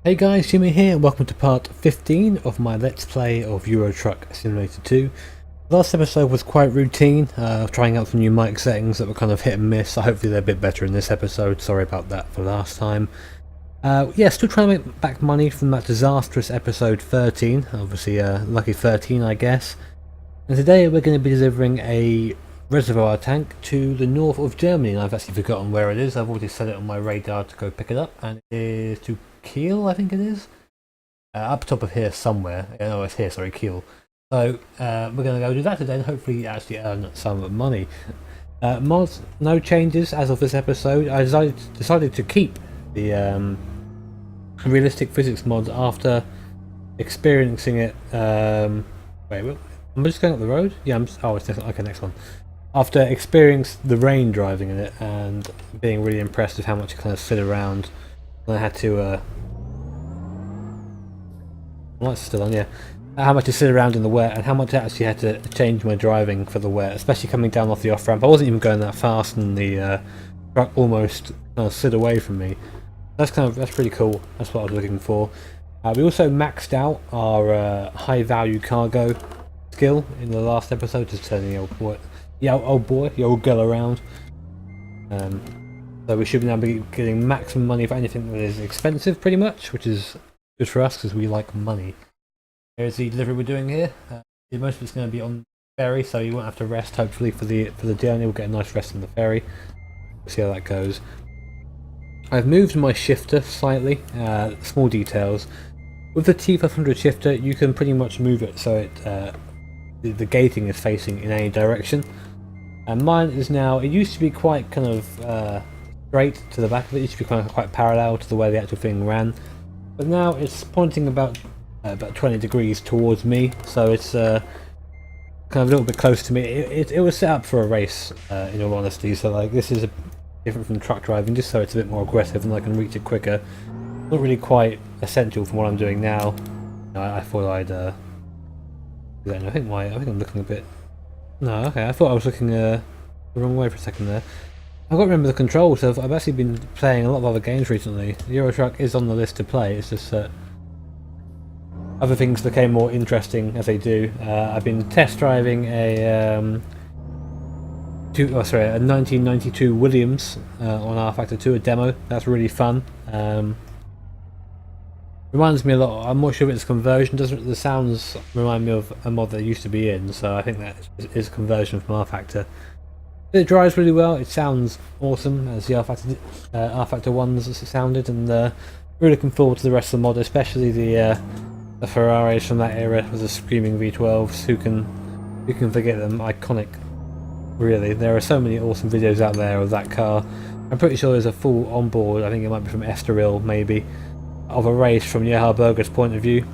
Hey guys, Jimmy here, welcome to part 15 of my Let's Play of Euro Truck Simulator 2. The last episode was quite routine, trying out some new mic settings that were kind of hit and miss, so hopefully they're a bit better in this episode. Sorry about that for last time. Yeah, still trying to make back money from that disastrous episode 13, obviously lucky 13 I guess. And today we're going to be delivering a reservoir tank to the north of Germany, and I've actually forgotten where it is. I've already set it on my radar to go pick it up, and it is to Kiel, I think it is. Up top of here somewhere. No, it's here, sorry, Kiel. So we're going to go do that today and hopefully actually earn some money. Mods, no changes as of this episode. I decided to keep the realistic physics mod after experiencing it. Wait, I'm just going up the road? Yeah, oh, it's okay, next one. After experiencing the rain driving in it and being really impressed with how much it kind of slid around, I had to lights still on, yeah. How much it slid around in the wet and how much I actually had to change my driving for the wet, especially coming down off the off ramp. I wasn't even going that fast and the truck almost kind of slid away from me. That's pretty cool. That's what I was looking for. We also maxed out our high value cargo skill in the last episode, just turning the old girl around. So we should now be getting maximum money for anything that is expensive, pretty much, which is good for us because we like money. Here's the delivery we're doing here. Most of it's going to be on the ferry, so you won't have to rest. Hopefully for the journey, we'll get a nice rest on the ferry. We'll see how that goes. I've moved my shifter slightly. Small details. With the T500 shifter, you can pretty much move it so it the gating is facing in any direction. And mine is now. It used to be quite kind of straight to the back of it. It used to be kind of quite parallel to the way the actual thing ran. But now it's pointing about 20 degrees towards me, so it's kind of a little bit close to me. It was set up for a race, in all honesty, so like this is different from truck driving, just so it's a bit more aggressive and I can reach it quicker. Not really quite essential from what I'm doing now. I thought I'd do that. I think I'm looking a bit. No, okay. I thought I was looking the wrong way for a second there. I've got to remember the controls. So I've actually been playing a lot of other games recently. Euro Truck is on the list to play. It's just that other things became more interesting as they do. I've been test driving a 1992 Williams on R-Factor 2, a demo. That's really fun. Reminds me a lot. I'm not sure if it's a conversion. The sounds remind me of a mod that used to be in, so I think that is a conversion from R-Factor. It drives really well. It sounds awesome as the R-Factor ones sounded, and really looking forward to the rest of the mod, especially the Ferraris from that era with the screaming V12s. Who can forget them? Iconic, really. There are so many awesome videos out there of that car. I'm pretty sure there's a full onboard. I think it might be from Estoril, maybe, of a race from Gerhard Berger's point of view.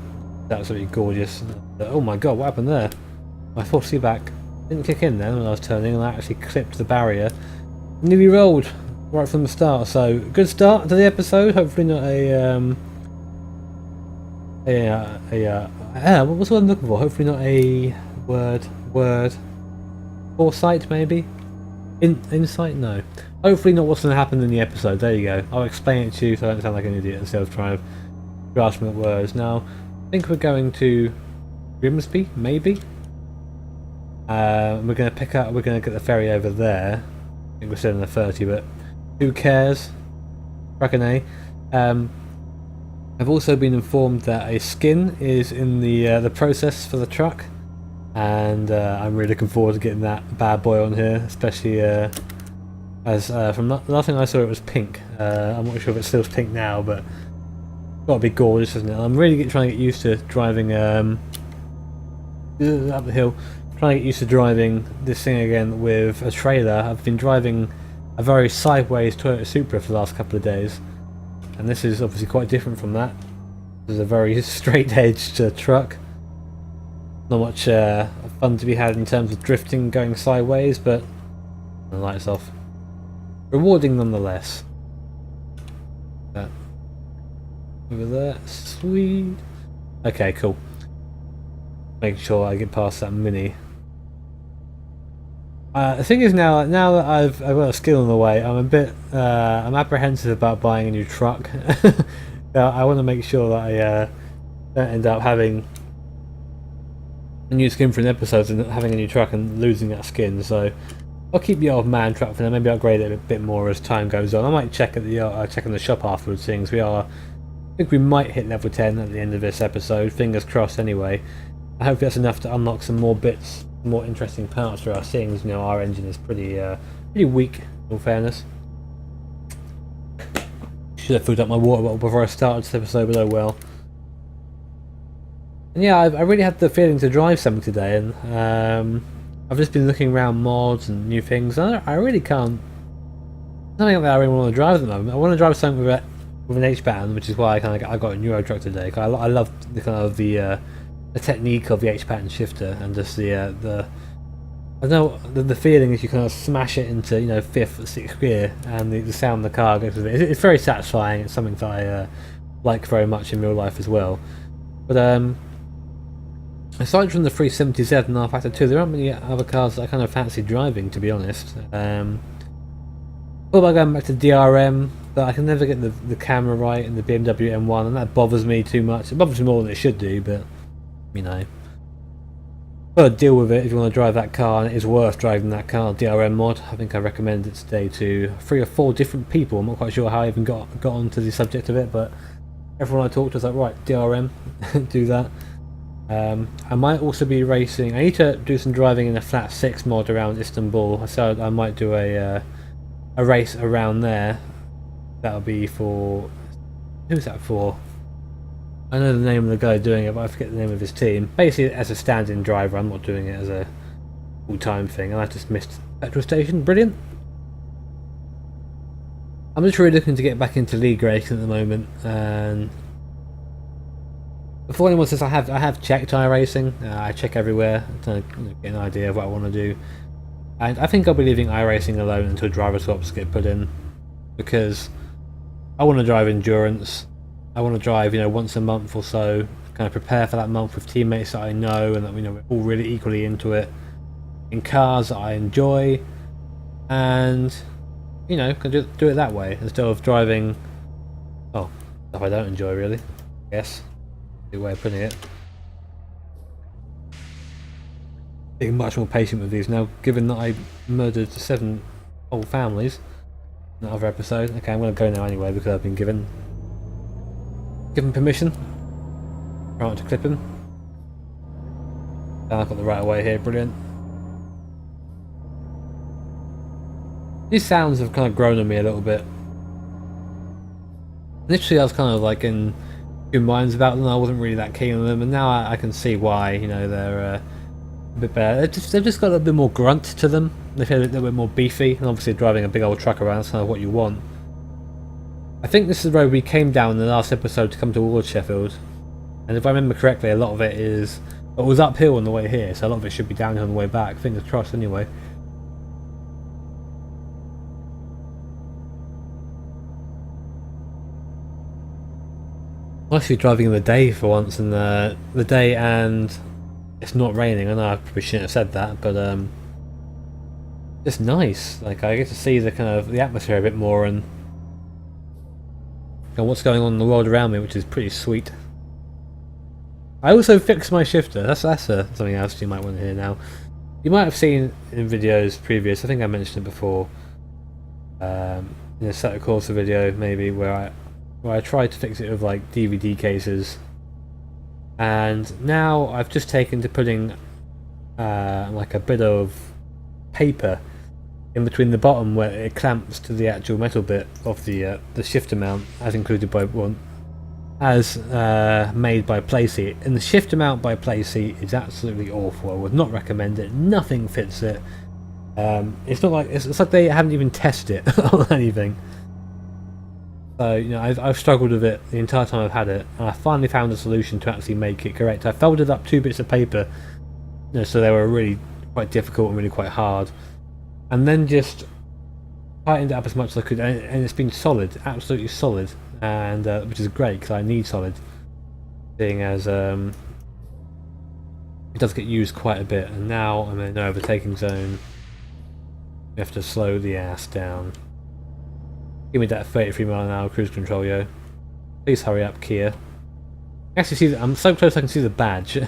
That's absolutely gorgeous. Oh my god, what happened there? My full seatback didn't kick in then when I was turning, and I actually clipped the barrier. Nearly rolled right from the start. So good start to the episode. Hopefully not what's what I'm looking for? Hopefully not a word foresight, maybe insight. No. Hopefully not what's going to happen in the episode. There you go. I'll explain it to you so I don't sound like an idiot instead of trying to grasp at words. Now, I think we're going to Grimsby, maybe. We're going to get the ferry over there. I think we're still in the 30, but who cares? Braconnet. I've also been informed that a skin is in the process for the truck, and I'm really looking forward to getting that bad boy on here, especially as from the last thing I saw it was pink. I'm not sure if it still is pink now, but it's got to be gorgeous, isn't it? I'm really trying to get used to driving up the hill. Trying to get used to driving this thing again with a trailer. I've been driving a very sideways Toyota Supra for the last couple of days, and this is obviously quite different from that. This is a very straight-edged truck. Not much fun to be had in terms of drifting going sideways, but the lights off. Rewarding nonetheless. Over there, sweet. Okay, cool. Make sure I get past that Mini. The thing is now that I've got a skill in the way, I'm a bit I'm apprehensive about buying a new truck. I want to make sure that I don't end up having a new skin for an episode and having a new truck and losing that skin. So I'll keep the old man truck for now. Maybe upgrade it a bit more as time goes on. I might check at the check in the shop afterwards. Things we are. I think we might hit level 10 at the end of this episode. Fingers crossed. Anyway, I hope that's enough to unlock some more bits, more interesting parts for us. Seeing as our engine is pretty weak. In all fairness. Should have filled up my water bottle before I started this episode, but oh well. And yeah, I really had the feeling to drive something today, and I've just been looking around mods and new things. I really can't. Nothing that I really want to drive at the moment. I want to drive something with an H-pattern, which is why I got a Neuro truck today. I love the kind of the technique of the H-pattern shifter and just the I don't know, the feeling is you kind of smash it into fifth or sixth gear, and the sound the car goes with it. It's very satisfying. It's something that I like very much in real life as well. But aside from the 370Z and R-Factor 2, there aren't many other cars that I kind of fancy driving, to be honest. Thought about going back to DRM, but I can never get the camera right in the BMW M1, and that bothers me too much. It bothers me more than it should do, but got to deal with it if you want to drive that car, and it is worth driving that car. DRM mod, I think I recommend it today to 3 or 4 different people. I'm not quite sure how I even got onto the subject of it, but everyone I talked to was like, right, DRM, do that. I might also be racing. I need to do some driving in a flat 6 mod around Istanbul, so I might do a race around there. That'll be for... who's that for? I know the name of the guy doing it, but I forget the name of his team. Basically, as a stand-in driver, I'm not doing it as a full-time thing, and I just missed petrol station. Brilliant. I'm just really looking to get back into league racing at the moment, and before anyone says I have checked iRacing. I check everywhere to get an idea of what I want to do, and I think I'll be leaving iRacing alone until driver swaps get put in, because I want to drive endurance. I want to drive, once a month or so, kind of prepare for that month with teammates that I know and that we're all really equally into it, in cars that I enjoy, and can do it that way instead of driving stuff I don't enjoy, really. I guess good way of putting it. Being much more patient with these now, given that I murdered 7 whole families in that other episode. Okay, I'm going to go now anyway because I've been given permission. Try not to clip him. I've got the right of way here, brilliant. These sounds have kind of grown on me a little bit. Initially I was kind of like in two minds about them. I wasn't really that keen on them, and now I can see why. They're a bit better. They've just got a little bit more grunt to them. They feel a little bit more beefy, and obviously driving a big old truck around is kind of what you want. I think this is the road we came down in the last episode to come towards Sheffield, and if I remember correctly, a lot of it was uphill on the way here, so a lot of it should be downhill on the way back. Fingers crossed, anyway. I'm actually driving in the day for once, and the day and it's not raining. I know I probably shouldn't have said that, but it's nice. Like I get to see the kind of the atmosphere a bit more and what's going on in the world around me, which is pretty sweet. I also fixed my shifter. That's something else you might want to hear now. You might have seen in videos previous, I think I mentioned it before, in a Set of Corsa video maybe, where I tried to fix it with like DVD cases, and now I've just taken to putting like a bit of paper in between the bottom where it clamps to the actual metal bit of the shifter mount, as included by one, as made by Playseat. And the shifter mount by Playseat is absolutely awful. I would not recommend it. Nothing fits it. It's not like it's like they haven't even tested it on anything. So I've struggled with it the entire time I've had it, and I finally found a solution to actually make it correct. I folded up 2 bits of paper, so they were really quite difficult and really quite hard, and then just tightened it up as much as I could, and it's been solid, absolutely solid, and which is great because I need solid, seeing as it does get used quite a bit. And now I'm in an overtaking zone. You have to slow the ass down. Give me that 33 mile an hour cruise control, yo. Please hurry up, Kia. Actually, see, I'm so close I can see the badge.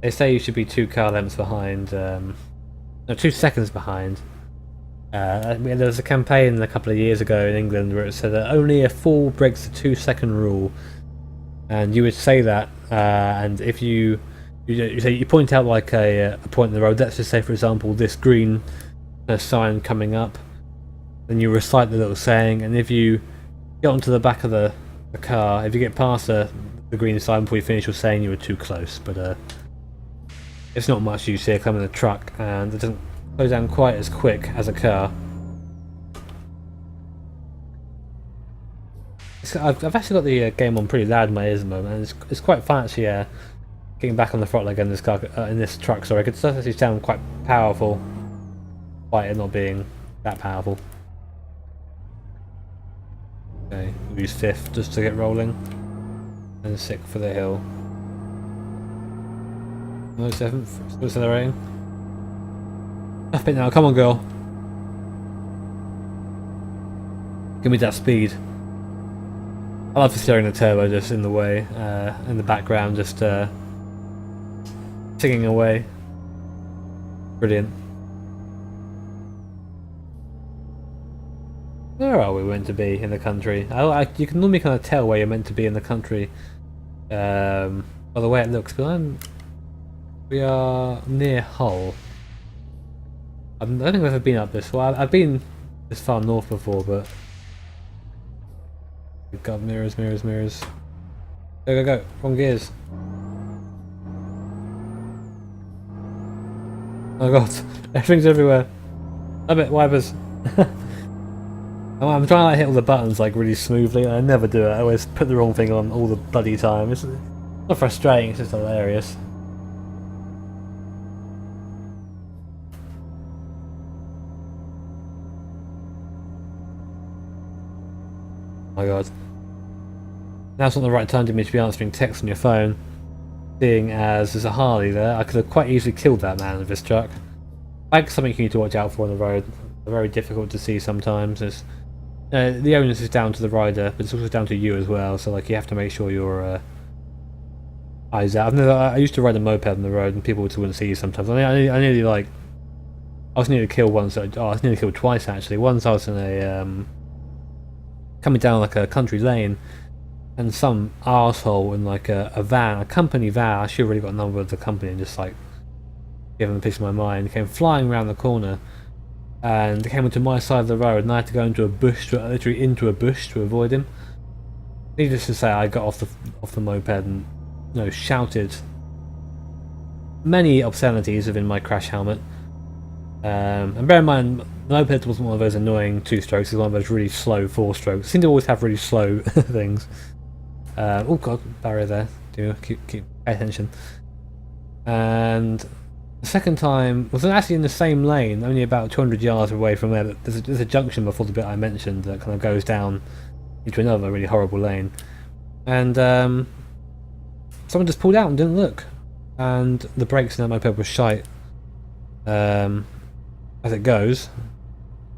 They say you should be 2 car lengths behind. No, 2 seconds behind. There was a campaign a couple of years ago in England where it said that only a fool breaks the 2-second rule, and you would say that, and if you point out like a point in the road. Let's just say, for example, this green sign coming up. Then you recite the little saying, and if you get onto the back of the car, if you get past the green sign before you finish your saying, you were too close. But it's not much use here coming in a truck, and it doesn't go down quite as quick as a car. I've actually got the game on pretty loud in my ears at the moment, and it's quite fun actually. Getting back on the throttle again in this car, in this truck. Sorry, it could actually sound quite powerful, despite it not being that powerful. Okay, we'll use 5th just to get rolling, and 6th for the hill. No, 7th, still accelerating. Enough bit now, come on girl. Give me that speed. I love steering the turbo just in the way, in the background, just singing away. Brilliant. Where are we meant to be in the country? You can normally kind of tell where you're meant to be in the country by the way it looks, but we are near Hull. I don't think I've ever been up this far. I've been this far north before, but we've got mirrors. Go. Wrong gears. Oh god, everything's everywhere. A bit wipers. I'm trying to like, hit all the buttons like really smoothly. I never do it. I always put the wrong thing on all the bloody time. It's not frustrating. It's just hilarious. Oh my god. Now's not the right time to me to be answering texts on your phone. Seeing as there's a Harley there, I could have quite easily killed that man with this truck. Like something you need to watch out for on the road. They're very difficult to see sometimes. The onus is down to the rider, but it's also down to you as well. So like you have to make sure your eyes out. I used to ride a moped on the road, and people wouldn't see you sometimes. I nearly like. I was nearly killed once. I was nearly killed twice actually. Once I was in a coming down like a country lane. And some arsehole in like a van, a company van, I should have really got a number of the company and just like give them a piece of my mind, came flying around the corner and came onto my side of the road, and I had to go into a bush, literally into a bush to avoid him. Needless to say, I got off the moped and shouted many obscenities within my crash helmet. And bear in mind, the moped wasn't one of those annoying 2-strokes, it was one of those really slow 4-strokes. Seem to always have really slow things. Oh god, barrier there. Do keep pay attention. And the second time was actually in the same lane, only about 200 yards away from there. But there's a junction before the bit I mentioned that kind of goes down into another really horrible lane. And someone just pulled out and didn't look, and the brakes in that moped were shite. As it goes,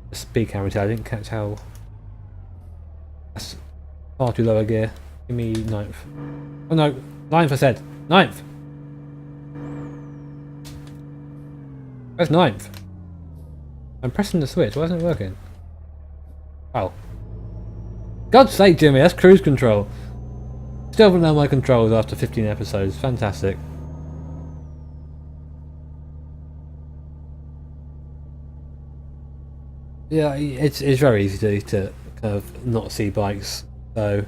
the speed camera, I didn't catch how. That's far too low a gear. Give me 9th. Oh no, 9th I said. 9th! Where's 9th? I'm pressing the switch, why isn't it working? Oh. God's sake, Jimmy, that's cruise control. Still haven't known my controls after 15 episodes. Fantastic. Yeah, it's very easy to kind of not see bikes, so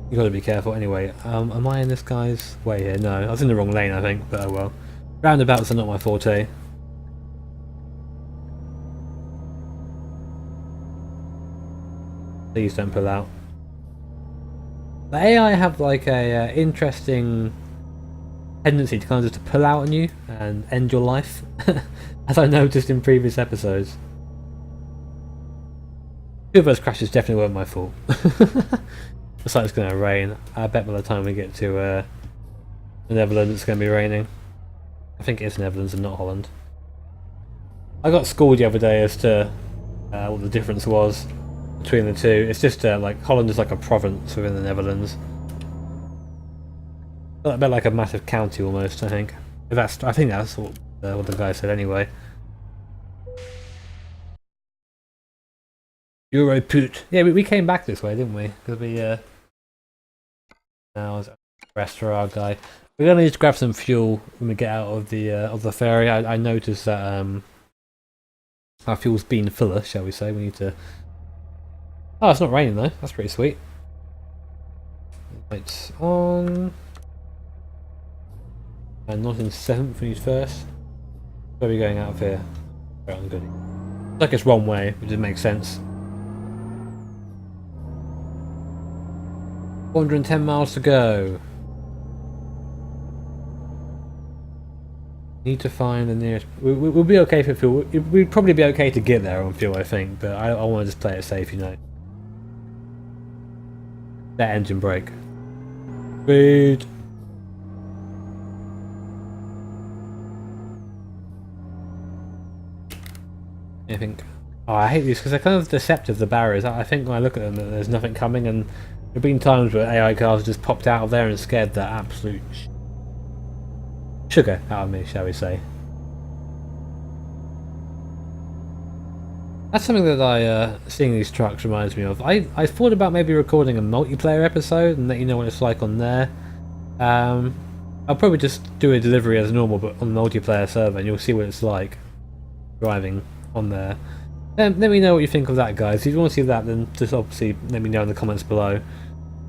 you got to be careful. Anyway, am I in this guy's way here? No, I was in the wrong lane, I think, but oh well. Roundabouts are not my forte. Please don't pull out. The AI have like a interesting tendency to kind of just pull out on you and end your life, as I noticed in previous episodes. 2 of those crashes definitely weren't my fault. Looks like it's going to rain. I bet by the time we get to the Netherlands it's going to be raining. I think it's Netherlands and not Holland. I got schooled the other day as to what the difference was. between the two. It's just like Holland is like a province within the Netherlands. A bit like a massive county almost, I think. I think that's what the guy said anyway. Europut. Yeah, we came back this way, didn't we? Because we now was a restaurant guy. We're gonna need to grab some fuel when we get out of the ferry. I noticed that our fuel's been fuller, shall we say. We need to. Oh, it's not raining though. That's pretty sweet. Lights on. And not in 7th, we need first. Where are we going out of here? Right on good. It's like it's wrong way, which doesn't make sense. 410 miles to go. Need to find the nearest. We'll be okay for fuel. We'd probably be okay to get there on fuel, I think, but I want to just play it safe, you know. That engine brake. Speed. I think. Oh, I hate these because they're kind of deceptive, the barriers. I think when I look at them, that there's nothing coming, and there have been times where AI cars just popped out of there and scared the absolute sugar out of me, shall we say. That's something that seeing these trucks reminds me of. I thought about maybe recording a multiplayer episode and let you know what it's like on there. I'll probably just do a delivery as normal, but on the multiplayer server, and you'll see what it's like driving on there. Let me know what you think of that, guys. If you want to see that, then just obviously let me know in the comments below,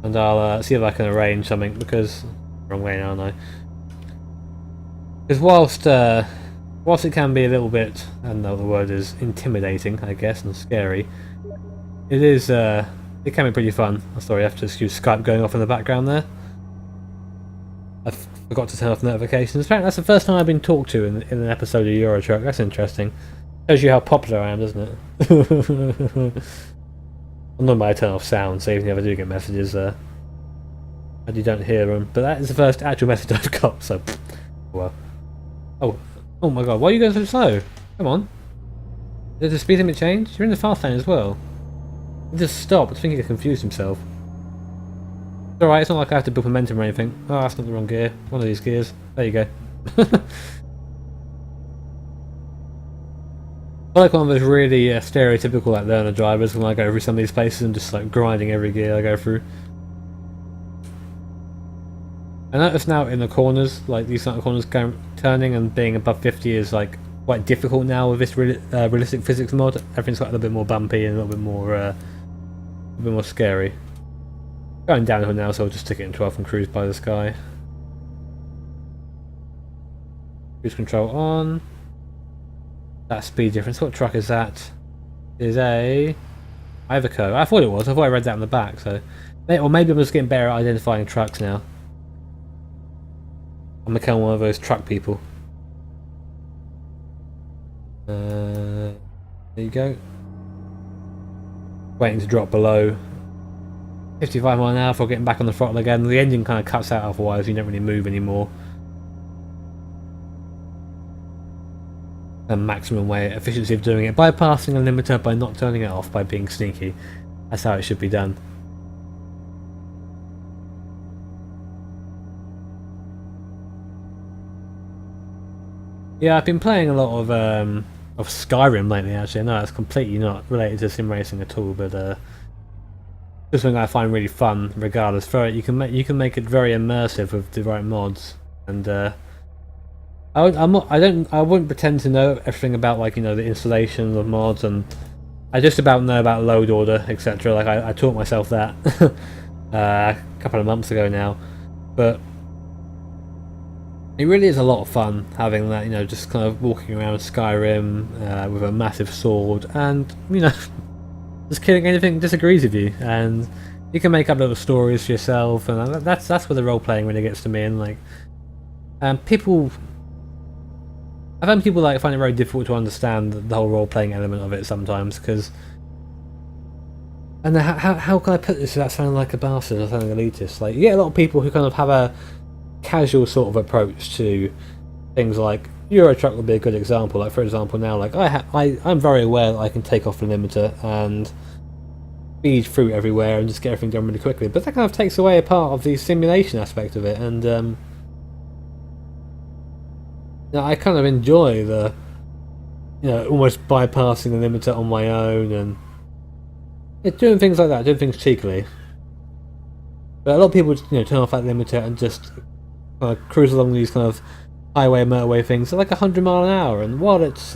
and I'll see if I can arrange something. Because wrong way now, no. Because whilst it can be a little bit, I don't know what the word is, intimidating, I guess, and scary, it is it can be pretty fun. Oh, sorry, I have to excuse Skype going off in the background there. I forgot to turn off notifications. Apparently that's the first time I've been talked to in an episode of Euro Truck. That's interesting. Shows you how popular I am, doesn't it? Well, normally I turn off sound, so even if I do get messages, and you don't hear them. But that is the first actual message I've got, so well. Oh my god, why are you going so slow? Come on. Did the speed limit change? You're in the fast lane as well. You just stopped. I think he confused himself. It's alright, it's not like I have to build momentum or anything. Oh, that's not the wrong gear. One of these gears. There you go. I like one of those really stereotypical like learner drivers when I go through some of these places and just like grinding every gear I go through. I notice now in the corners, like these sort of corners turning and being above 50 is like quite difficult now with this realistic physics mod. Everything's got a little bit more bumpy and a little bit more scary. Going downhill now, so I'll just stick it in 12 and cruise by the sky. Cruise control on. That speed difference. What truck is that? It is a Iveco. I thought it was. I thought I read that on the back. So, or maybe I'm just getting better at identifying trucks now. I'm becoming one of those truck people. There you go. Waiting to drop below 55 miles an hour for getting back on the throttle again. The engine kind of cuts out otherwise. You don't really move anymore. The maximum way efficiency of doing it, bypassing a limiter by not turning it off, by being sneaky. That's how it should be done. Yeah, I've been playing a lot of Skyrim lately. Actually, no, that's completely not related to sim racing at all. But just something I find really fun. Regardless, for it, you can make it very immersive with the right mods, and I wouldn't pretend to know everything about, like, you know, the installation of mods, and I just about know about load order, etc. Like I taught myself that a couple of months ago now, but it really is a lot of fun having that, you know, just kind of walking around Skyrim with a massive sword, and, you know, just killing anything that disagrees with you, and you can make up little stories for yourself, and that's where the role playing really gets to me. And like, I find people like find it very difficult to understand the whole role-playing element of it sometimes, because, and how can I put this without sounding like a bastard or sounding elitist? Like, you get a lot of people who kind of have a casual sort of approach to things. Like Euro Truck would be a good example. Like, for example, now, like I'm very aware that I can take off the limiter, and speed through everywhere and just get everything done really quickly. But that kind of takes away a part of the simulation aspect of it, and I kind of enjoy the, almost bypassing the limiter on my own and doing things like that, doing things cheekily. But a lot of people, turn off that limiter and just cruise along these kind of highway, motorway things at like 100 miles an hour. And while it's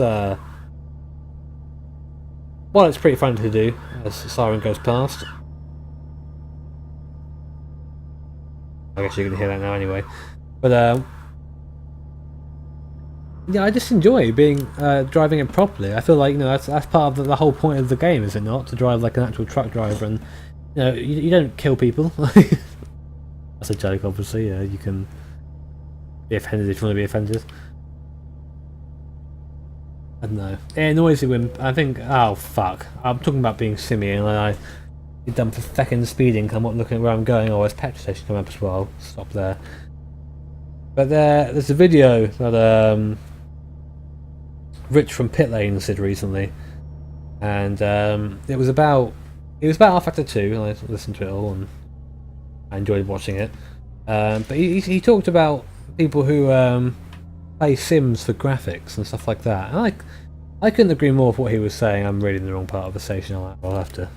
pretty fun to do as the siren goes past, I guess you can hear that now anyway. But yeah, I just enjoy being driving it properly. I feel like that's part of the whole point of the game, is it not? To drive like an actual truck driver, and you don't kill people. That's a joke, obviously. You can be offended if you want to be offended. I don't know. It annoys me when I think, oh fuck, I'm talking about being simmy, and I get done for fucking speeding. I'm not looking at where I'm going. Oh, there's a petrol station coming up as well. Stop there. But there's a video that Rich from Pit Lane did recently, and it was about rFactor 2, and I listened to it all and I enjoyed watching it. But he talked about people who play Sims for graphics and stuff like that, and I couldn't agree more with what he was saying. I'm really in the wrong part of the station. I'll have to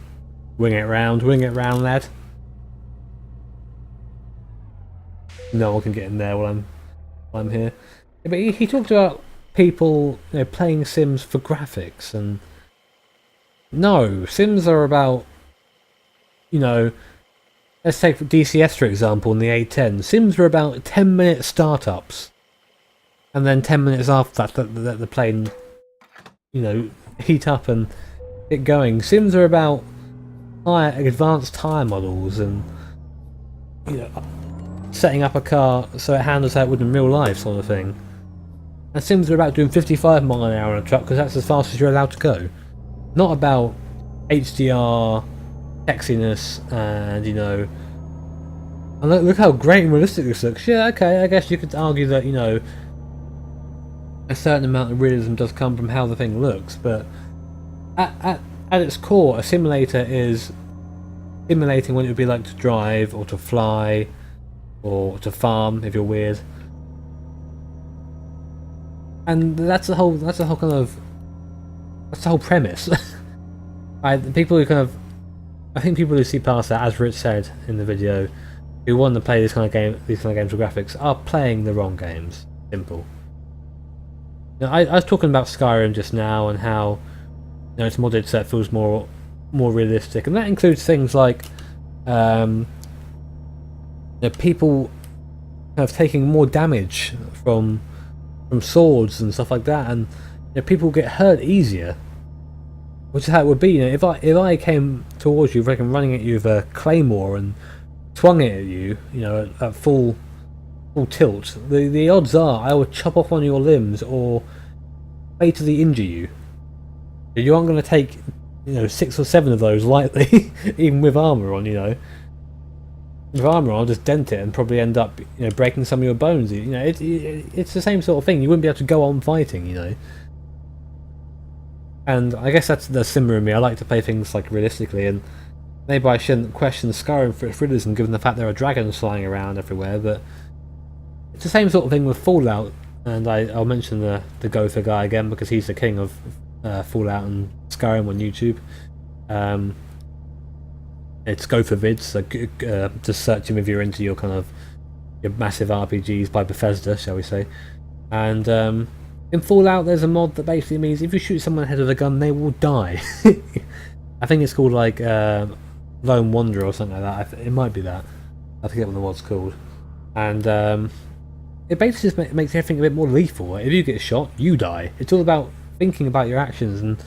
wing it round, lad. No one can get in there while I'm here. Yeah, but he talked about people playing Sims for graphics, and no, Sims are about, let's take DCS for example in the A10. Sims are about 10-minute startups, and then 10 minutes after that let the plane heat up and get going. Sims are about advanced tyre models and setting up a car so it handles how it would in real life, sort of thing. And Sims are about doing 55 miles an hour on a truck because that's as fast as you're allowed to go. Not about HDR, sexiness, and and look how great and realistic this looks. Yeah, okay, I guess you could argue that a certain amount of realism does come from how the thing looks, but at its core, a simulator is simulating what it would be like to drive or to fly or to farm if you're weird. And that's the whole premise. I think people who see past that, as Rich said in the video, who want to play these kind of games with graphics, are playing the wrong games. Simple. I was talking about Skyrim just now and how it's modded so it feels more realistic, and that includes things like people kind of taking more damage from swords and stuff like that, and people get hurt easier, which is how it would be. If I came towards you, like I'm running at you with a claymore and swung it at you, at full tilt, the odds are I would chop off one of your limbs or fatally injure you. You aren't going to take 6 or 7 of those lightly, even with armor on. With armor on, I'll just dent it and probably end up breaking some of your bones. It's the same sort of thing. You wouldn't be able to go on fighting, And I guess that's the Simmer in me. I like to play things like realistically, and maybe I shouldn't question Skyrim for its realism given the fact there are dragons flying around everywhere, but it's the same sort of thing with Fallout, and I'll mention the Gopher guy again because he's the king of Fallout and Skyrim on YouTube. It's Gopher Vids, so just search him if you're into your kind of your massive RPGs by Bethesda, shall we say. And in Fallout there's a mod that basically means if you shoot someone in the head with a gun they will die. I think it's called like Lone Wanderer or something like that. It might be that. I forget what the mod's called. And it basically just makes everything a bit more lethal. If you get shot, you die. It's all about thinking about your actions, and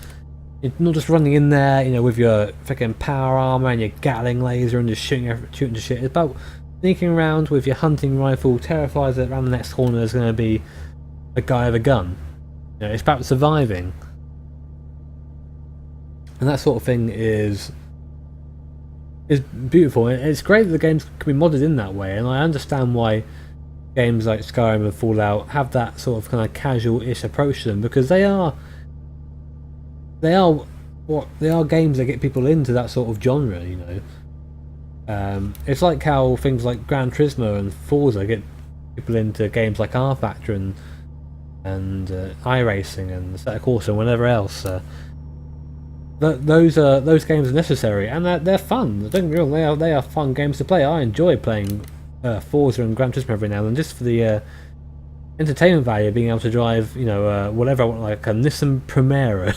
it's not just running in there, with your freaking power armor and your Gatling laser and just shooting to shit. It's about sneaking around with your hunting rifle, terrified that around the next corner there's going to be a guy with a gun. It's about surviving, and that sort of thing is beautiful. It's great that the games can be modded in that way, and I understand why games like Skyrim and Fallout have that sort of kind of casual-ish approach to them, because they are what they are games that get people into that sort of genre, you know. It's like how things like Gran Turismo and Forza get people into games like R Factor and iRacing and Assetto Corsa and whatever else. Those games are necessary and they're fun. Don't get me wrong, they are fun games to play. I enjoy playing Forza and Gran Turismo every now and then, just for the entertainment value of being able to drive, you know, whatever I want, like a Nissan Primera,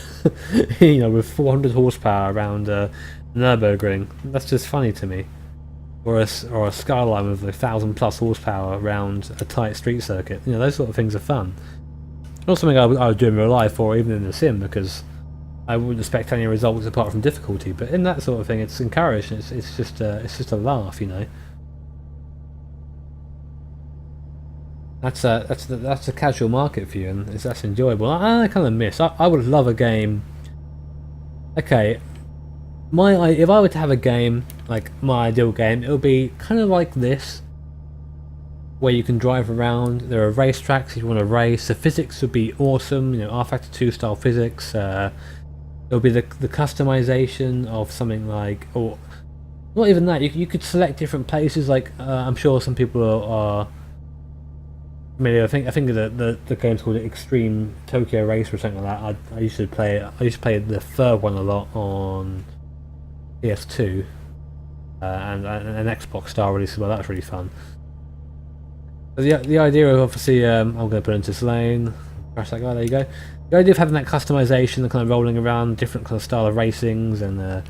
you know, with 400 horsepower around Nürburgring. That's just funny to me. Or a Skyline with 1,000+ horsepower around a tight street circuit. You know, those sort of things are fun. Not something I would do in real life or even in the sim, because I wouldn't expect any results apart from difficulty. But in that sort of thing, it's encouraged. It's just a laugh, you know. That's a casual market for you, and that's enjoyable. I kind of miss. I would love a game. Okay, if I were to have a game, like my ideal game, it would be kind of like this, where you can drive around. There are racetracks if you want to race. The physics would be awesome. You know, R Factor 2 style physics. There would be the customization of something like, or not even that. You could select different places. Like I'm sure some people are familiar. I think the game's called Extreme Tokyo Race or something like that. I used to play it. I used to play the third one a lot on PS2 and an Xbox style release as well. That's really fun. But the idea of obviously, I'm going to put into this lane, crash that guy. There you go. The idea of having that customization, the kind of rolling around, different kind of style of racings, and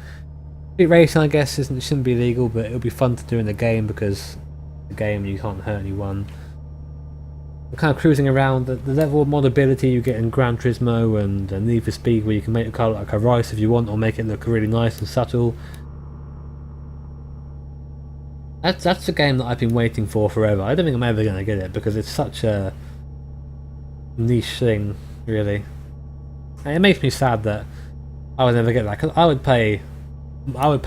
street racing, I guess, shouldn't be illegal, but it'll be fun to do in the game because the game you can't hurt anyone. Kind of cruising around, the level of modability you get in Gran Turismo and Need for Speed, where you can make the car look like a rice if you want, or make it look really nice and subtle. That's a game that I've been waiting for forever. I don't think I'm ever going to get it because it's such a niche thing, really. And it makes me sad that I would never get that, because I would pay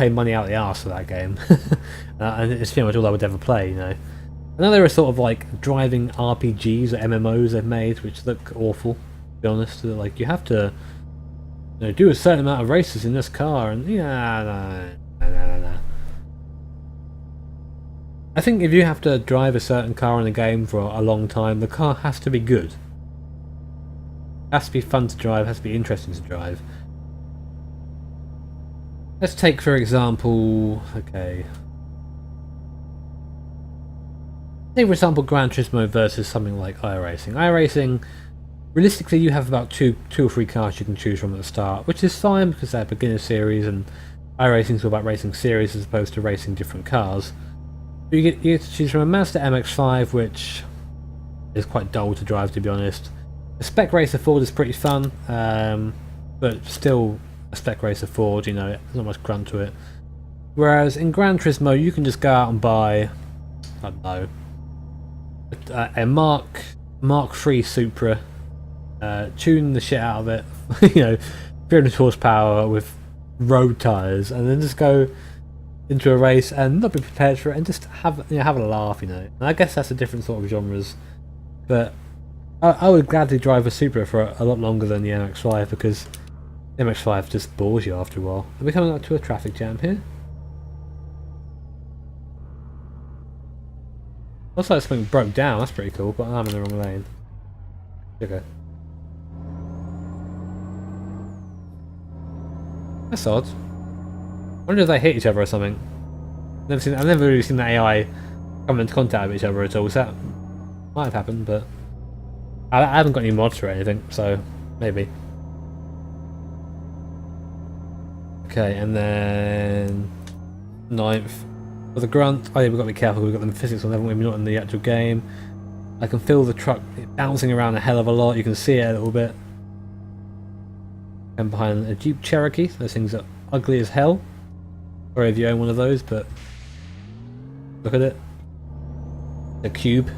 money out the arse for that game, and it's pretty much all I would ever play, you know. I know there are sort of like driving RPGs or MMOs they've made which look awful, to be honest. Like, you have to, you know, do a certain amount of races in this car, and no. I think if you have to drive a certain car in a game for a long time, the car has to be good. It has to be fun to drive, has to be interesting to drive. Let's take, for example, okay. Say for example Gran Turismo versus something like iRacing. iRacing, realistically you have about two or three cars you can choose from at the start, which is fine because they're beginner series, and iRacing is all about racing series as opposed to racing different cars. But you get to choose from a Mazda MX-5, which is quite dull to drive, to be honest. A Spec Racer Ford is pretty fun, but still a Spec Racer Ford, you know, there's not much grunt to it. Whereas in Gran Turismo you can just go out and buy, I don't know, a Mark III Supra, tune the shit out of it, you know, 300 horsepower with road tyres, and then just go into a race and not be prepared for it and just have a laugh, you know. And I guess that's a different sort of genres, but I would gladly drive a Supra for a lot longer than the MX-5, because the MX-5 just bores you after a while. Are we coming up to a traffic jam here? Looks like something broke down, that's pretty cool, but I'm in the wrong lane. Okay. That's odd. I wonder if they hit each other or something. I've never really seen the AI come into contact with each other at all, so that might have happened, but I haven't got any mods or anything, so maybe. Okay, and then 9th. For the grunt, oh yeah, we've got to be careful, we've got the physics on level, maybe not in the actual game. I can feel the truck bouncing around a hell of a lot, you can see it a little bit. And behind a Jeep Cherokee, those things are ugly as hell. Sorry if you own one of those, but look at it. A cube.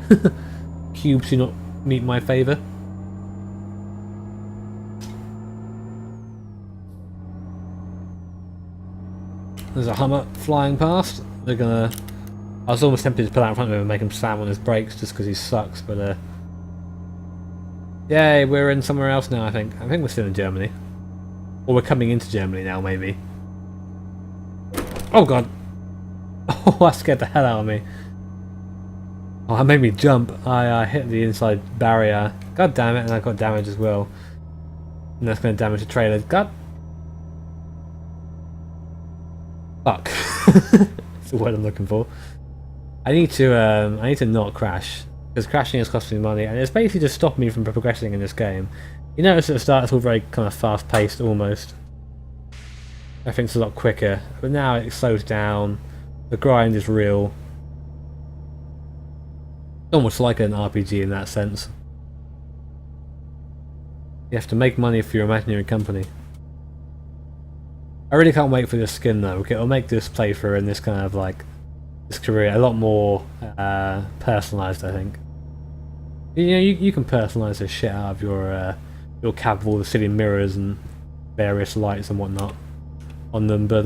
Cubes do not meet my favour. There's a Hummer flying past. They're gonna. I was almost tempted to pull out in front of him and make him slam on his brakes just because he sucks, but yay, we're in somewhere else now. I think we're still in Germany. Or we're coming into Germany now, maybe. Oh god! Oh, that scared the hell out of me. Oh, that made me jump. I hit the inside barrier. God damn it, and I got damage as well. And that's going to damage the trailer. God. Fuck. That's the word I'm looking for. I need to not crash. Because crashing is costing me money, and it's basically just stopping me from progressing in this game. You notice at the start it's all very kind of fast paced almost. Everything's a lot quicker, but now it slows down. The grind is real. Almost like an RPG in that sense. You have to make money for your imaginary company. I really can't wait for this skin though. It'll make this playthrough and this kind of like this career a lot more personalised, I think. You know, you can personalise the shit out of your cab with all the silly mirrors and various lights and whatnot on them, but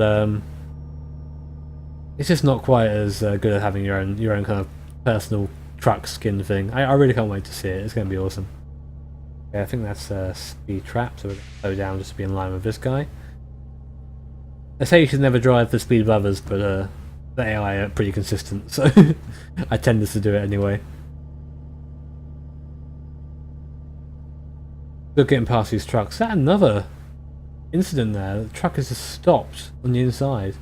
it's just not quite as good as having your own kind of personal truck skin thing. I really can't wait to see it. It's going to be awesome. Okay, I think that's speed trap, so we're going to slow down just to be in line with this guy. They say you should never drive the speed of others, but the AI are pretty consistent, so I tend to do it anyway. Still getting past these trucks. Is that another incident there? The truck has just stopped on the inside.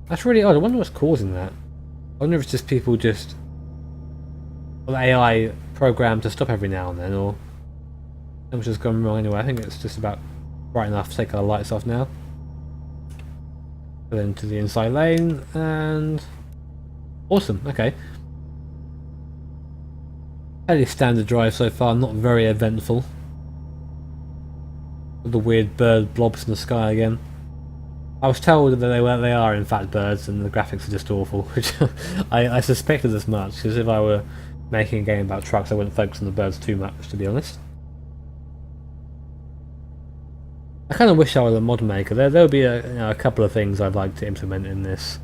That's really odd. I wonder what's causing that. I wonder if it's just people just... Well, the AI programmed to stop every now and then, or something's just gone wrong anyway. I think it's just about bright enough to take our lights off now. Pull into the inside lane, and... Awesome, okay. Fairly standard drive so far, not very eventful. With the weird bird blobs in the sky again. I was told that they are in fact birds and the graphics are just awful, which I suspected as much, because if I were making a game about trucks I wouldn't focus on the birds too much, to be honest. I kind of wish I was a mod maker. There would be a couple of things I'd like to implement in this.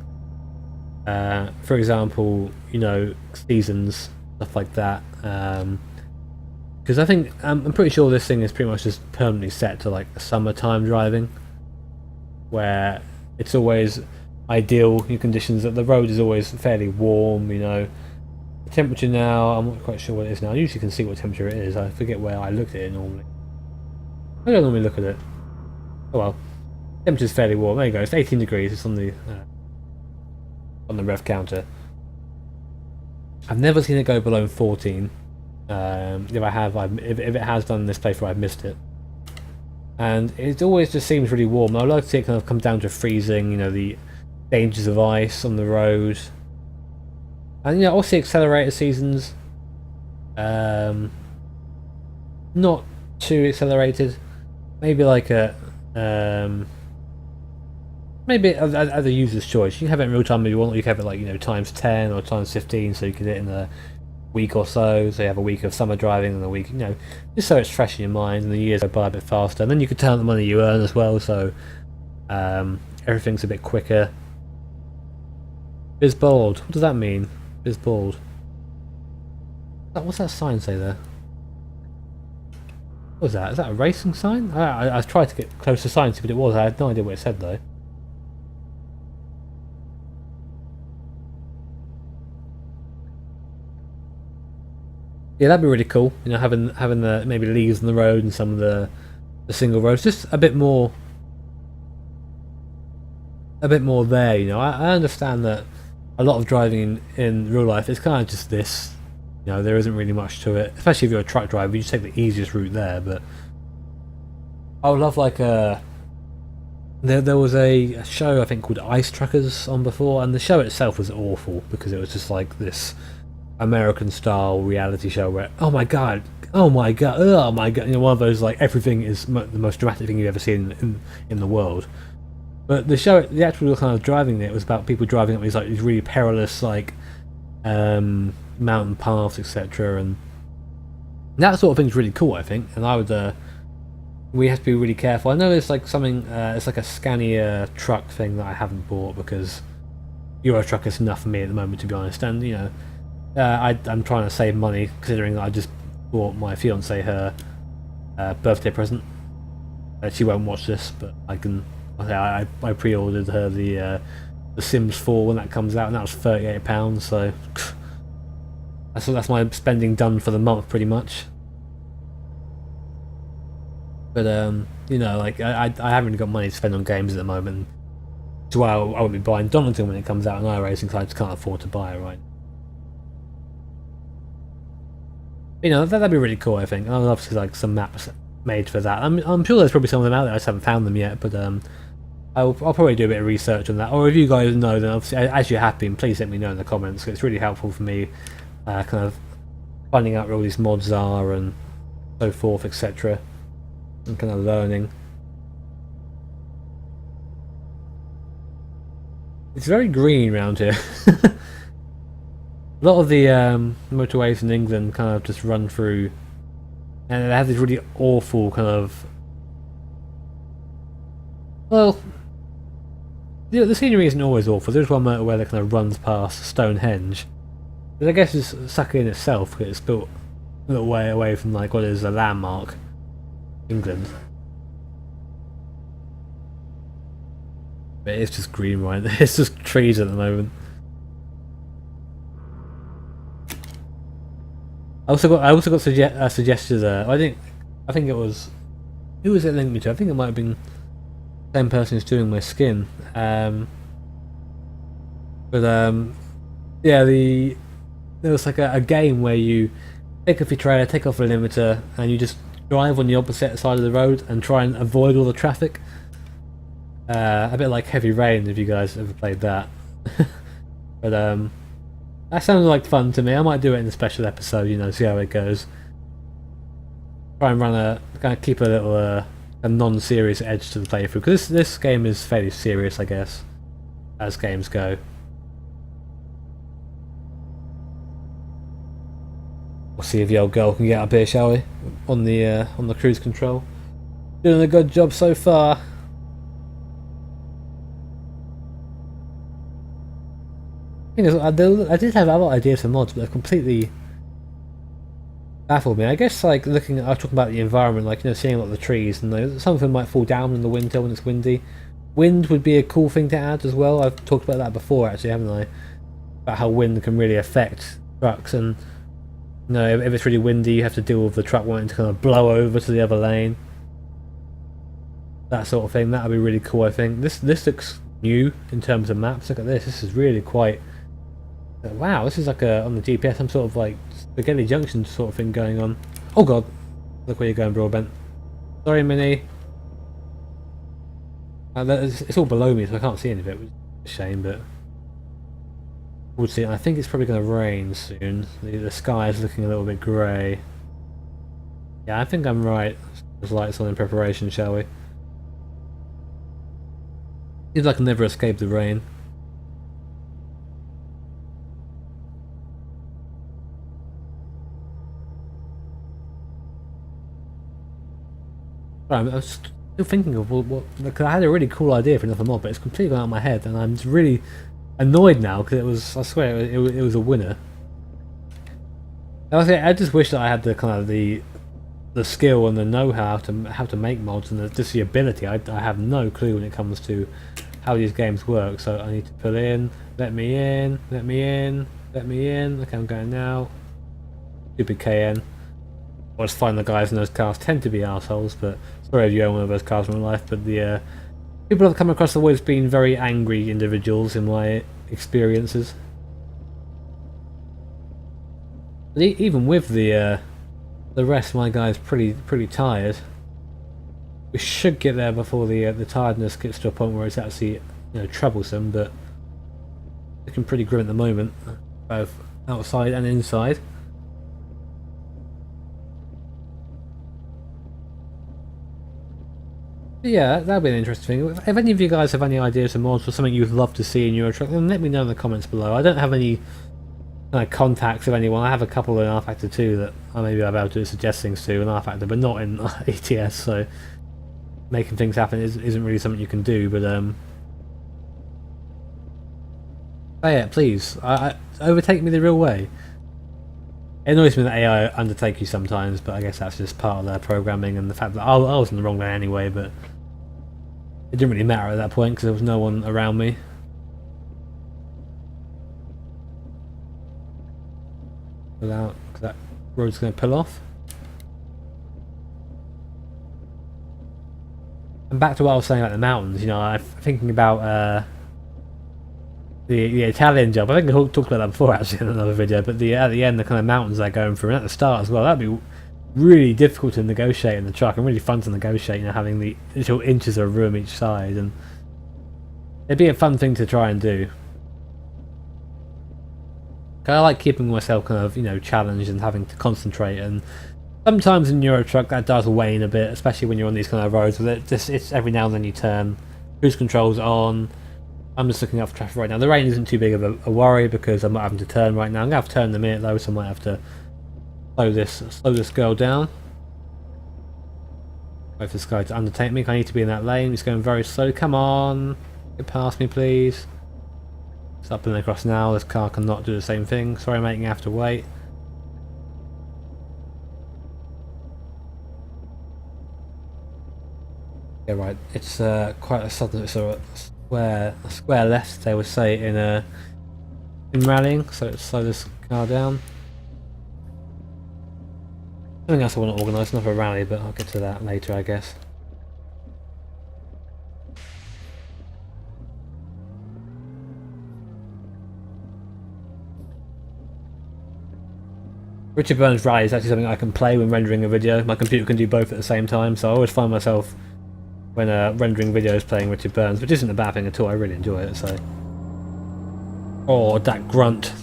For example, you know, seasons, stuff like that. Because I think I'm pretty sure this thing is pretty much just permanently set to like summertime driving, where it's always ideal in conditions that the road is always fairly warm. You know, the temperature now, I'm not quite sure what it is now. I usually can see what temperature it is. I forget where I look at it normally. I don't normally look at it. Oh well, temperature's fairly warm. There you go. It's 18 degrees. It's on the rev counter. I've never seen it go below 14. If I have, if it has done this playthrough, I've missed it. And it always just seems really warm. I would like to see it kind of come down to freezing. You know, the dangers of ice on the road, and you know, also accelerator seasons. Not too accelerated. Maybe like a maybe as a user's choice. You can have it in real time if you want. You can have it like, you know, times 10 or times 15, so you can hit it in a week or so. So you have a week of summer driving and a week, you know, just so it's fresh in your mind and the years go by a bit faster. And then you can turn the money you earn as well, so everything's a bit quicker. Bizbold. What does that mean? Bizbold. What's that sign say there? What was that? Is that a racing sign? I tried to get close to signs, but it was. I had no idea what it said though. Yeah, that'd be really cool. You know, having the maybe leaves on the road and some of the single roads, just a bit more there. You know, I understand that a lot of driving in real life is kind of just this. You know, there isn't really much to it, especially if you're a truck driver. You just take the easiest route there. But I would love like a. There was a show I think called Ice Truckers on before, and the show itself was awful because it was just like this American style reality show where oh my god, you know, one of those like everything is the most dramatic thing you've ever seen in the world. But the show, the actual kind of driving it was about people driving up these really perilous like mountain paths, etc. And that sort of thing's really cool, I think. And I would we have to be really careful. I know there's like something it's like a Scania truck thing that I haven't bought because Euro Truck is enough for me at the moment, to be honest. And you know, I'm trying to save money considering that I just bought my fiance her birthday present. She won't watch this, but I can. I pre-ordered her the Sims 4 when that comes out, and that was £38. So that's my spending done for the month, pretty much. But you know, like I haven't really got money to spend on games at the moment. So I won't be buying Donington when it comes out on iRacing because I just can't afford to buy it right. You know, that'd be really cool. I think I'd love to see like some maps made for that. I'm sure there's probably some of them out there. I just haven't found them yet, but I'll probably do a bit of research on that. Or if you guys know, then obviously, as you're happy, please let me know in the comments. It's really helpful for me, kind of finding out where all these mods are and so forth, etc. And kind of learning. It's very green around here. A lot of the motorways in England kind of just run through, and they have this really awful kind of. Well, the scenery isn't always awful. There's one motorway that kind of runs past Stonehenge, but I guess it's sucky in itself because it's built a little way away from like what is a landmark, England. But it's just green, right? It's just trees at the moment. I also got suggested. I think it was, who was it linked me to? I think it might have been the same person who's doing my skin. Yeah, there was like a game where you take off your trailer, take off the limiter, and you just drive on the opposite side of the road and try and avoid all the traffic. A bit like Heavy Rain, if you guys ever played that. But that sounded like fun to me. I might do it in a special episode, you know, see how it goes. Try and kind of keep a little a non-serious edge to the playthrough, because this game is fairly serious, I guess, as games go. We'll see if the old girl can get up here, shall we? On the cruise control. Doing a good job so far. I did have other ideas for mods, but they've completely baffled me. I guess like I was talking about the environment, like, you know, seeing a lot of the trees, and some of them might fall down in the winter when it's windy. Wind would be a cool thing to add as well. I've talked about that before, actually, haven't I? About how wind can really affect trucks, and you know, if it's really windy, you have to deal with the truck wanting to kind of blow over to the other lane. That sort of thing. That would be really cool. I think this looks new in terms of maps. Look at this. This is really quite. Wow, this is like on the GPS, some sort of like Spaghetti Junction sort of thing going on. Oh god, look where you're going, Broadbent. Sorry, Mini. It's all below me, so I can't see any of it, which is a shame, but we'll see. I think it's probably going to rain soon. The sky is looking a little bit grey. Yeah, I think I'm right. There's lights on in preparation, shall we? Seems like I'll never escape the rain. I was still thinking of because I had a really cool idea for another mod, but it's completely gone out of my head, and I'm just really annoyed now because it was, I swear, it was a winner. I just wish that I had the kind of the skill and the know-how to make mods, and just the ability. I have no clue when it comes to how these games work. So I need to pull in, let me in, let me in, let me in. Okay, I'm going now. Stupid KN. I always find the guys in those cars tend to be assholes, but sorry if you own one of those cars in real life, but the people I've come across have always been very angry individuals in my experiences. But even with the rest, my guy's pretty tired. We should get there before the tiredness gets to a point where it's actually, you know, troublesome, but looking pretty grim at the moment, both outside and inside. Yeah, that'd be an interesting thing. If any of you guys have any ideas for mods or something you'd love to see in your truck, then let me know in the comments below. I don't have any contacts of anyone. I have a couple in rFactor 2 that I maybe I'll be able to suggest things to in rFactor, but not in ETS, so making things happen isn't really something you can do, but oh yeah, please, overtake me the real way. It annoys me that AI undertake you sometimes, but I guess that's just part of their programming and the fact that I was in the wrong lane anyway, but it didn't really matter at that point because there was no one around me. Pull out, because that road's going to pull off. And back to what I was saying about the mountains, you know, I'm thinking about the Italian job. I think I talked about that before actually in another video, but at the end the kind of mountains they're going through, and at the start as well, that'd be really difficult to negotiate in the truck and really fun to negotiate, you know, having the little inches of room each side, and it'd be a fun thing to try and do. I like keeping myself kind of, you know, challenged and having to concentrate, and sometimes in Euro Truck that does wane a bit, especially when you're on these kind of roads where it's every now and then you turn, cruise control's on. I'm just looking up for traffic right now. The rain isn't too big of a worry because I'm not having to turn right now. I'm going to have to turn in a minute though, so I might have to slow this girl down. Wait for this guy to undertake me. I need to be in that lane. He's going very slow. Come on, get past me please. Stop pulling across now. This car cannot do the same thing. Sorry mate, you have to wait. Yeah right, it's quite a sudden sort of square left they would say in rallying, so let's slow this car down. Something else I want to organise, not a rally, but I'll get to that later I guess. Richard Burns Rally is actually something I can play when rendering a video. My computer can do both at the same time, so I always find myself when rendering videos playing Richard Burns, which isn't a bad thing at all. I really enjoy it. So, oh, that grunt!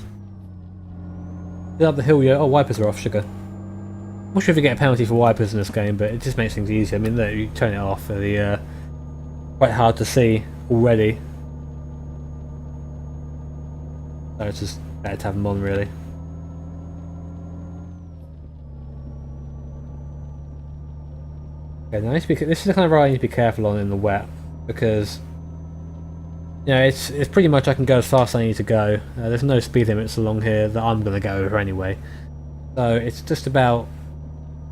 Get up the hill, yeah. Oh, wipers are off. Sugar. I'm not sure if you get a penalty for wipers in this game, but it just makes things easier. I mean, look, you turn it off, they're quite hard to see already. So it's just better to have them on, really. Okay, now this is the kind of road I need to be careful on in the wet, because you know it's pretty much I can go as fast as I need to go. There's no speed limits along here that I'm going to go over anyway, so it's just about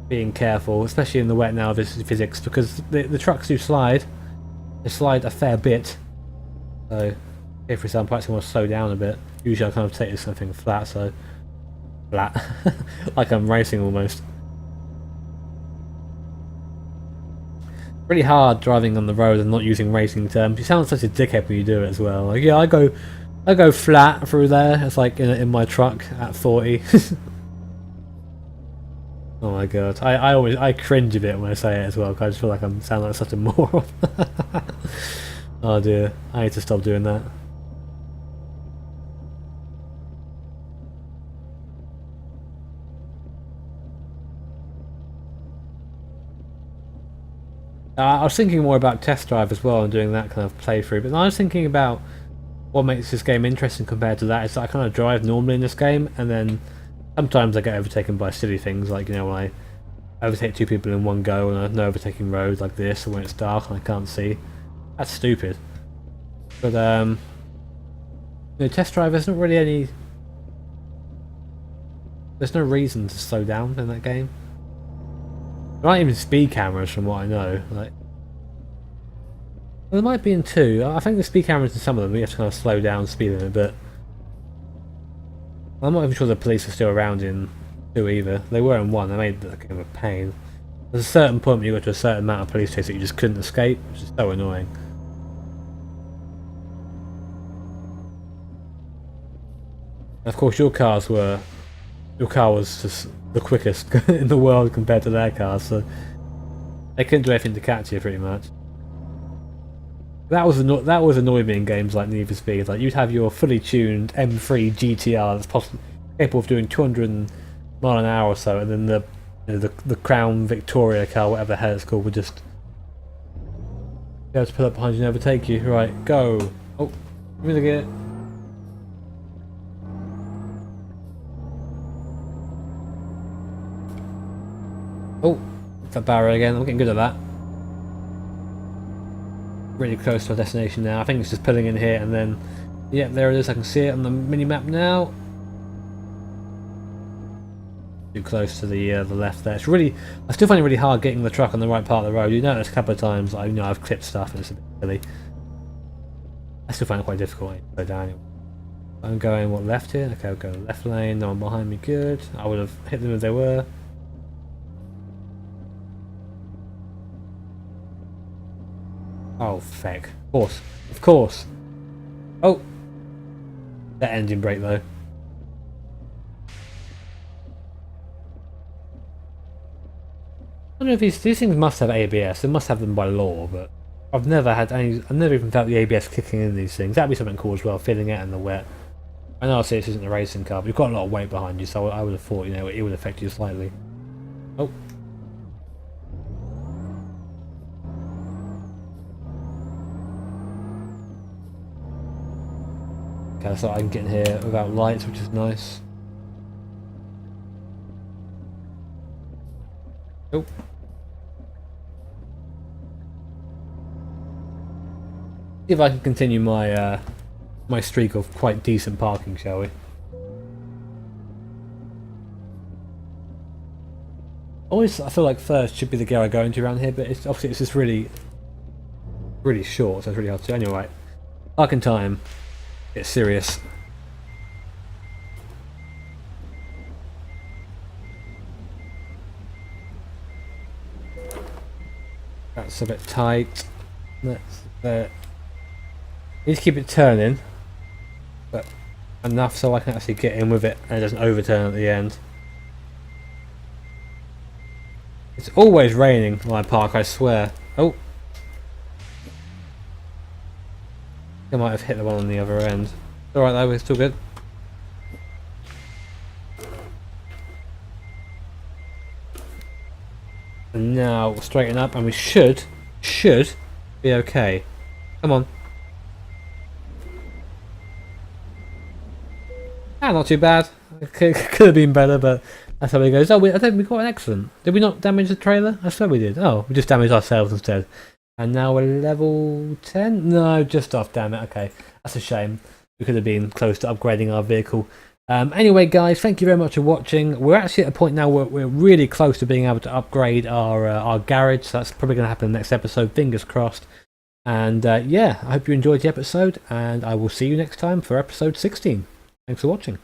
being careful, especially in the wet now. This is physics, because the trucks do slide. They slide a fair bit. So if for example I actually want to slow down a bit, usually I kind of take this something flat, so flat, like I'm racing almost. Really hard driving on the road and not using racing terms. You sound such a dickhead when you do it as well. Like, yeah, I go flat through there. It's like in my truck at 40. Oh my god, I cringe a bit when I say it as well, because I just feel like I sound like such a moron. Oh dear, I need to stop doing that. I was thinking more about test drive as well and doing that kind of playthrough, but I was thinking about what makes this game interesting compared to that is that I kind of drive normally in this game, and then sometimes I get overtaken by silly things, like, you know, when I overtake two people in one go on an overtaking road like this, or when it's dark and I can't see. That's stupid. But you know, test drive, there's not really any... There's no reason to slow down in that game. There aren't even speed cameras from what I know. Like, well, there might be in 2. I think the speed cameras in some of them you have to kind of slow down speed limit, but I'm not even sure the police are still around in 2 either. They were in 1. They made that kind of a pain. There's a certain point when you got to a certain amount of police chase that you just couldn't escape, which is so annoying. And of course, your car was just the quickest in the world compared to their cars, so they couldn't do anything to catch you pretty much. That was annoying me in games like Need for Speed. Like, you'd have your fully tuned M3 GTR that's capable of doing 200 mile an hour or so, and then the Crown Victoria car, whatever the hell it's called, would just be able to pull up behind you and overtake you. Right, go. Oh, give me the gear. Oh, that barrier again. I'm getting good at that. Really close to our destination now. I think it's just pulling in here, and then, yep, there it is. I can see it on the mini map now. too close to the left there. It's really, I still find it really hard getting the truck on the right part of the road. You notice a couple of times I've clipped stuff and it's a bit silly. I still find it quite difficult to go down. I'm going what, left here? Okay, I'll go left lane. No one behind me. Good. I would have hit them if they were. Oh feck! Of course, of course. Oh, that engine brake though. I don't know if these things must have ABS. They must have them by law, but I've never had any. I've never even felt the ABS kicking in these things. That'd be something cool as well, feeling it in the wet. I know this isn't a racing car, but you've got a lot of weight behind you, so I would have thought, you know, it would affect you slightly. Oh. Okay, so I can get in here without lights, which is nice. Oh. See if I can continue my my streak of quite decent parking, shall we? Always, I feel like first should be the gear I go into around here, but it's obviously it's just really short, so it's really hard to. Anyway, parking time. It's serious. That's a bit tight. Let's need to keep it turning, but enough so I can actually get in with it and it doesn't overturn at the end. It's always raining when I park, I swear. Oh, I might have hit the one on the other end. It's alright though, it's still good. And now we'll straighten up and we should be okay. Come on. Ah, not too bad. Could have been better, but that's how it goes. Oh, I think we got an excellent. Did we not damage the trailer? I swear we did. Oh, we just damaged ourselves instead. And now we're level 10? No, just off, damn it. Okay, that's a shame. We could have been close to upgrading our vehicle. Anyway, guys, thank you very much for watching. We're actually at a point now where we're really close to being able to upgrade our garage. So that's probably going to happen in the next episode. Fingers crossed. And yeah, I hope you enjoyed the episode. And I will see you next time for episode 16. Thanks for watching.